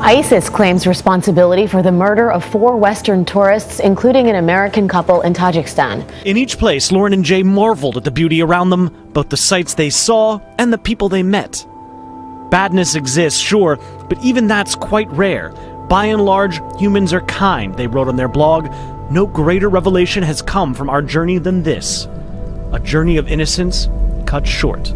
ISIS claims responsibility for the murder of 4 Western tourists, including an American couple in Tajikistan. In each place, Lauren and Jay marveled at the beauty around them, both the sights they saw and the people they met. Badness exists, sure, but even that's quite rare. By and large, humans are kind, they wrote on their blog. No greater revelation has come from our journey than this. A journey of innocence cut short.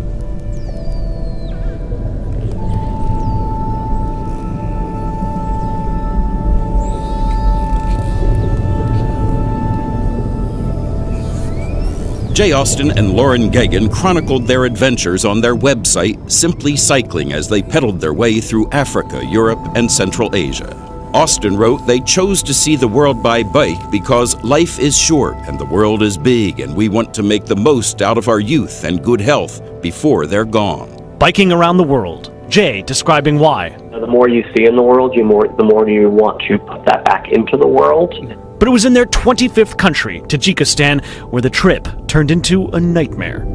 Jay Austen and Lauren Gagan chronicled their adventures on their website, Simply Cycling, as they pedaled their way through Africa, Europe, and Central Asia. Austen wrote they chose to see the world by bike because life is short and the world is big, and we want to make the most out of our youth and good health before they're gone. Biking around the world. Jay describing why. The more you see in the world, the more you want to put that back into the world. But it was in their 25th country, Tajikistan, where the trip turned into a nightmare.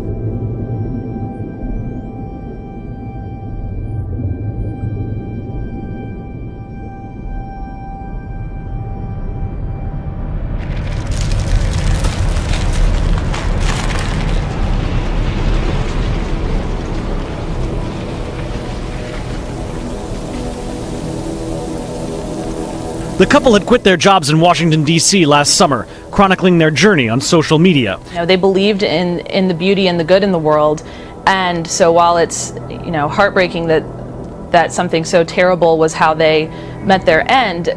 The couple had quit their jobs in Washington, D.C. last summer, chronicling their journey on social media. They believed in the beauty and the good in the world, and so while it's heartbreaking that something so terrible was how they met their end,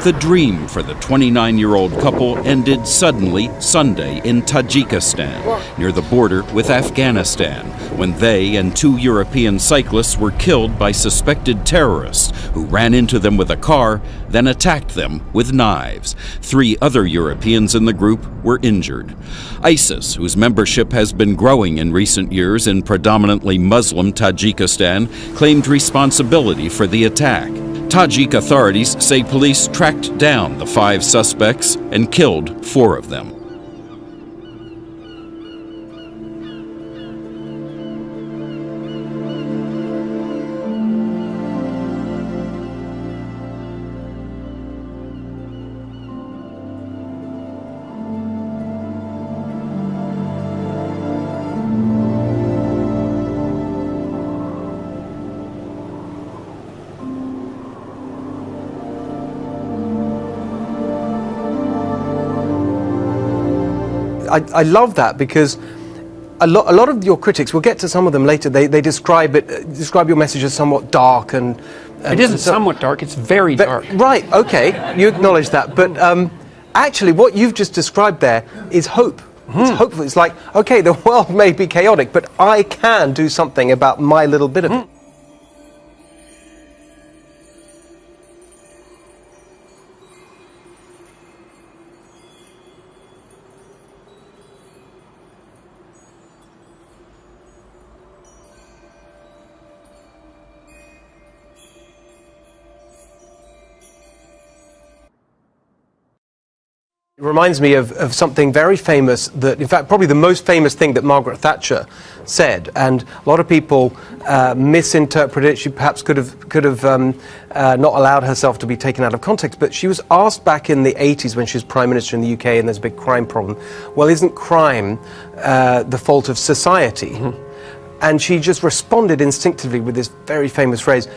The dream for the 29-year-old couple ended suddenly Sunday in Tajikistan, near the border with Afghanistan, when they and 2 European cyclists were killed by suspected terrorists who ran into them with a car, then attacked them with knives. 3 other Europeans in the group were injured. ISIS, whose membership has been growing in recent years in predominantly Muslim Tajikistan, claimed responsibility for the attack. Tajik authorities say police tracked down the 5 suspects and killed 4 of them. I love that because a lot of your critics, we'll get to some of them later, they describe your message as somewhat dark and it isn't somewhat dark, it's very dark. Right, okay, you acknowledge that, but actually what you've just described there is hope. It's hopeful. It's like, okay, the world may be chaotic, but I can do something about my little bit of it. It reminds me of something very famous that, in fact, probably the most famous thing that Margaret Thatcher said, and a lot of people misinterpret it. She perhaps could have not allowed herself to be taken out of context, but she was asked back in the 80s when she was Prime Minister in the UK and there's a big crime problem, well, isn't crime the fault of society? And she just responded instinctively with this very famous phrase,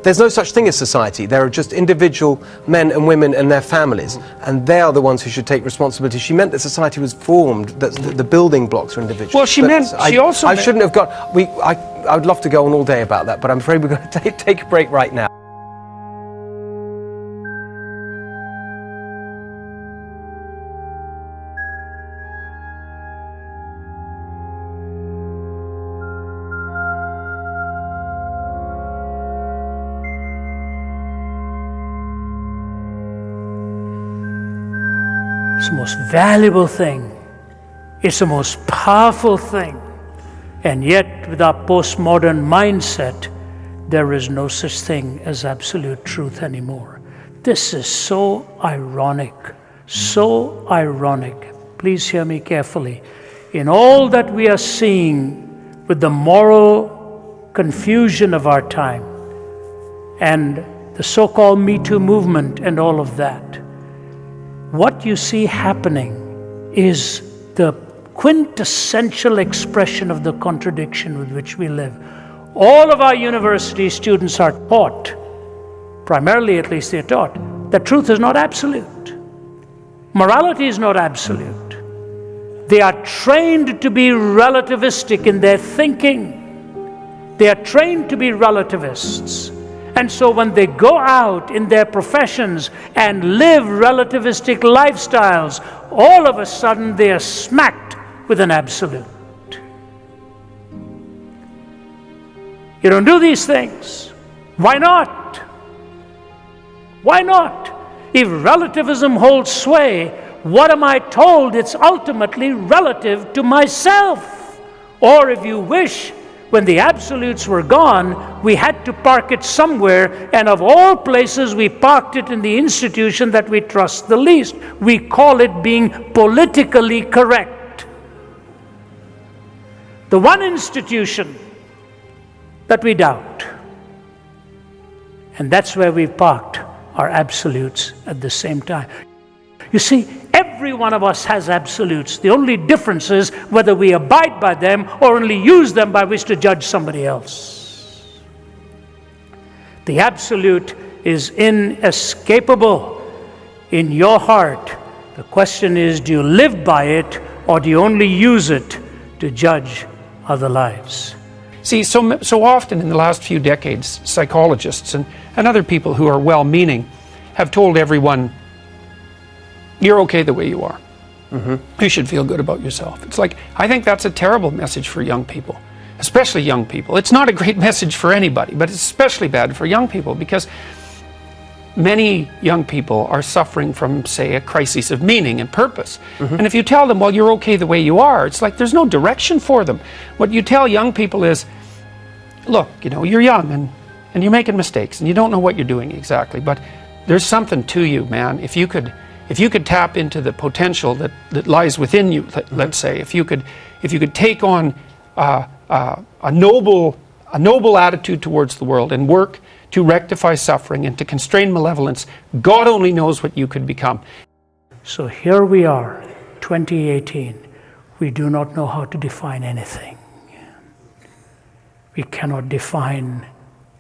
there's no such thing as society. There are just individual men and women and their families, and they are the ones who should take responsibility. She meant that society was formed, that the building blocks are individuals. Well, she also I shouldn't have got... I would love to go on all day about that, but I'm afraid we're going to take a break right now. It's the most valuable thing. It's the most powerful thing. And yet, with our postmodern mindset, there is no such thing as absolute truth anymore. This is so ironic, so ironic. Please hear me carefully. In all that we are seeing with the moral confusion of our time and the so-called Me Too movement and all of that, what you see happening is the quintessential expression of the contradiction with which we live. All of our university students are taught, primarily at least they're taught, that truth is not absolute. Morality is not absolute. They are trained to be relativistic in their thinking. They are trained to be relativists. And so when they go out in their professions and live relativistic lifestyles, all of a sudden they are smacked with an absolute. You don't do these things. Why not? Why not? If relativism holds sway, what am I told? It's ultimately relative to myself. Or if you wish, when the absolutes were gone, we had to park it somewhere, and of all places, we parked it in the institution that we trust the least. We call it being politically correct. The one institution that we doubt. And that's where we've parked our absolutes at the same time. You see, every one of us has absolutes. The only difference is whether we abide by them or only use them by which to judge somebody else. The absolute is inescapable in your heart. The question is, do you live by it or do you only use it to judge other lives? See, so often in the last few decades, psychologists and other people who are well-meaning have told everyone, you're okay the way you are. You should feel good about yourself. It's like, I think that's a terrible message for young people, especially young people. It's not a great message for anybody, but it's especially bad for young people because many young people are suffering from, say, a crisis of meaning and purpose. And if you tell them, well, you're okay the way you are, it's like there's no direction for them. What you tell young people is, look, you know, you're young and you're making mistakes and you don't know what you're doing exactly, but there's something to you, man. If you could tap into the potential that lies within you, let's say, if you could take on a noble attitude towards the world and work to rectify suffering and to constrain malevolence, God only knows what you could become. So here we are, 2018. We do not know how to define anything. We cannot define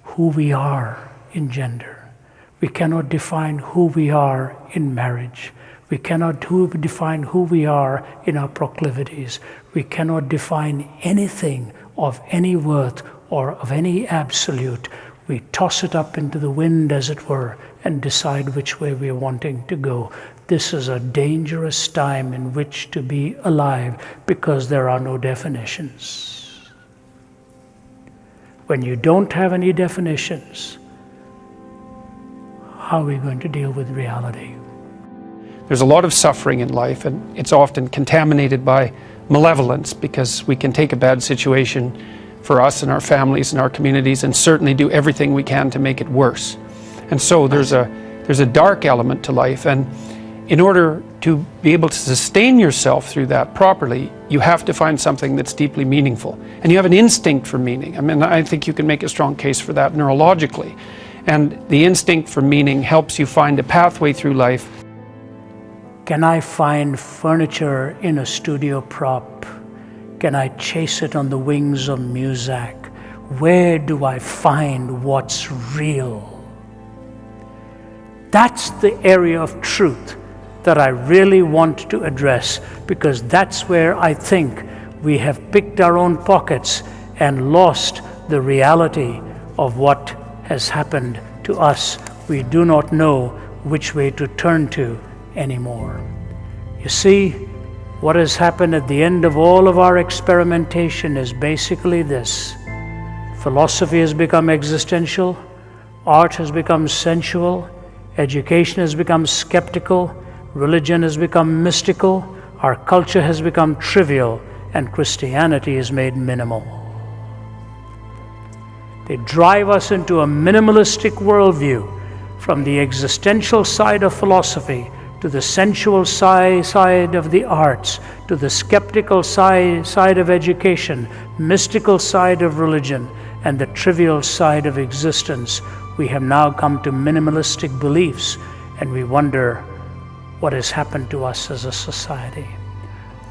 who we are in gender. We cannot define who we are in marriage. We cannot define who we are in our proclivities. We cannot define anything of any worth or of any absolute. We toss it up into the wind, as it were, and decide which way we are wanting to go. This is a dangerous time in which to be alive because there are no definitions. When you don't have any definitions, how are we going to deal with reality? There's a lot of suffering in life, and it's often contaminated by malevolence because we can take a bad situation for us and our families and our communities and certainly do everything we can to make it worse. And so there's a dark element to life, and in order to be able to sustain yourself through that properly, you have to find something that's deeply meaningful. And you have an instinct for meaning. I mean, I think you can make a strong case for that neurologically. And the instinct for meaning helps you find a pathway through life. Can I find furniture in a studio prop? Can I chase it on the wings of music? Where do I find what's real? That's the area of truth that I really want to address, because that's where I think we have picked our own pockets and lost the reality of what has happened to us. We do not know which way to turn to anymore. You see, what has happened at the end of all of our experimentation is basically this. Philosophy has become existential, art has become sensual, education has become skeptical, Religion has become mystical, our culture has become trivial, and Christianity is made minimal. They drive us into a minimalistic worldview, from the existential side of philosophy to the sensual side of the arts, to the skeptical side of education, mystical side of religion, and the trivial side of existence. We have now come to minimalistic beliefs, and we wonder what has happened to us as a society.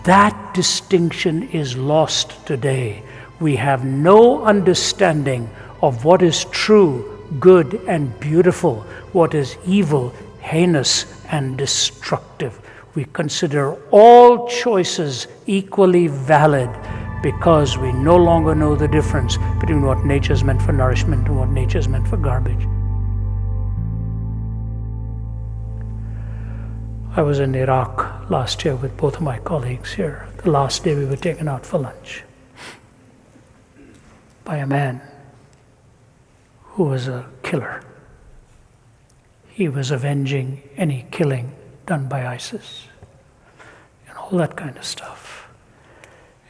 That distinction is lost today. We have no understanding of what is true, good, and beautiful, what is evil, heinous, and destructive. We consider all choices equally valid because we no longer know the difference between what nature's meant for nourishment and what nature's meant for garbage. I was in Iraq last year with both of my colleagues here. The last day we were taken out for lunch by a man who was a killer. He was avenging any killing done by ISIS and all that kind of stuff.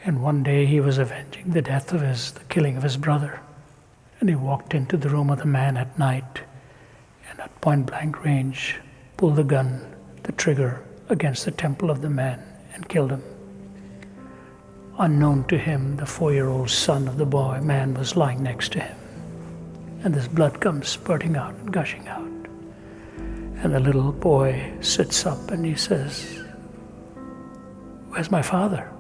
And one day he was avenging the death of the killing of his brother. And he walked into the room of the man at night and at point blank range pulled the gun, the trigger, against the temple of the man and killed him. Unknown to him, the 4-year-old son of the man was lying next to him. And this blood comes spurting out and gushing out. And the little boy sits up and he says, "Where's my father?"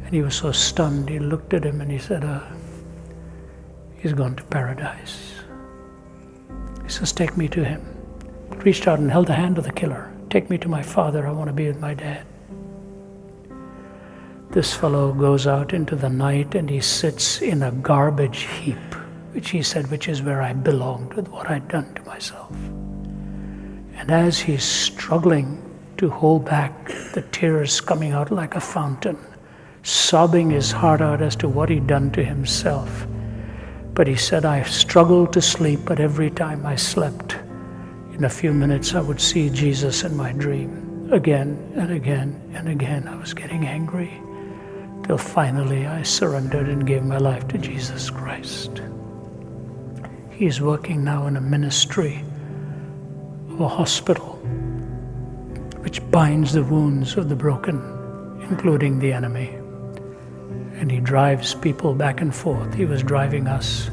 And he was so stunned, he looked at him and he said, "He's gone to paradise." He says, "Take me to him." He reached out and held the hand of the killer. "Take me to my father, I want to be with my dad." This fellow goes out into the night and he sits in a garbage heap, which he said, which is where I belonged with what I'd done to myself. And as he's struggling to hold back the tears coming out like a fountain, sobbing his heart out as to what he'd done to himself. But he said, "I struggled to sleep, but every time I slept, in a few minutes I would see Jesus in my dream. Again and again and again I was getting angry, till finally I surrendered and gave my life to Jesus Christ." He's working now in a ministry of a hospital which binds the wounds of the broken, including the enemy. And he drives people back and forth. He was driving us.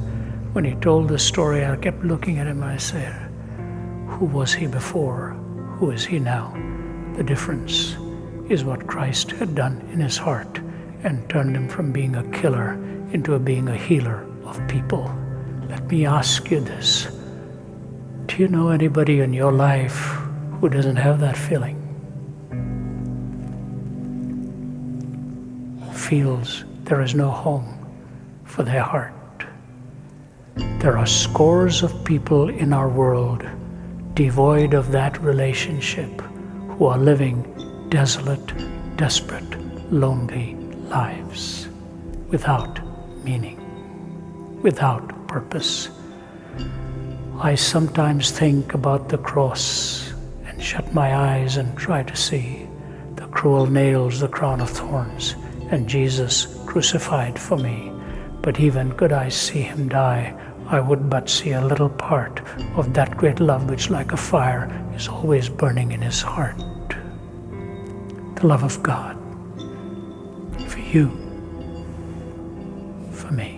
When he told the story, I kept looking at him and I said, who was he before? Who is he now? The difference is what Christ had done in his heart and turned him from being a killer into being a healer of people. Let me ask you this. Do you know anybody in your life who doesn't have that feeling? Feels there is no home for their heart. There are scores of people in our world devoid of that relationship who are living desolate, desperate, lonely lives without meaning, without purpose. I sometimes think about the cross and shut my eyes and try to see the cruel nails, the crown of thorns, and Jesus crucified for me. But even could I see him die, I would but see a little part of that great love which like a fire is always burning in his heart. The love of God for you, for me.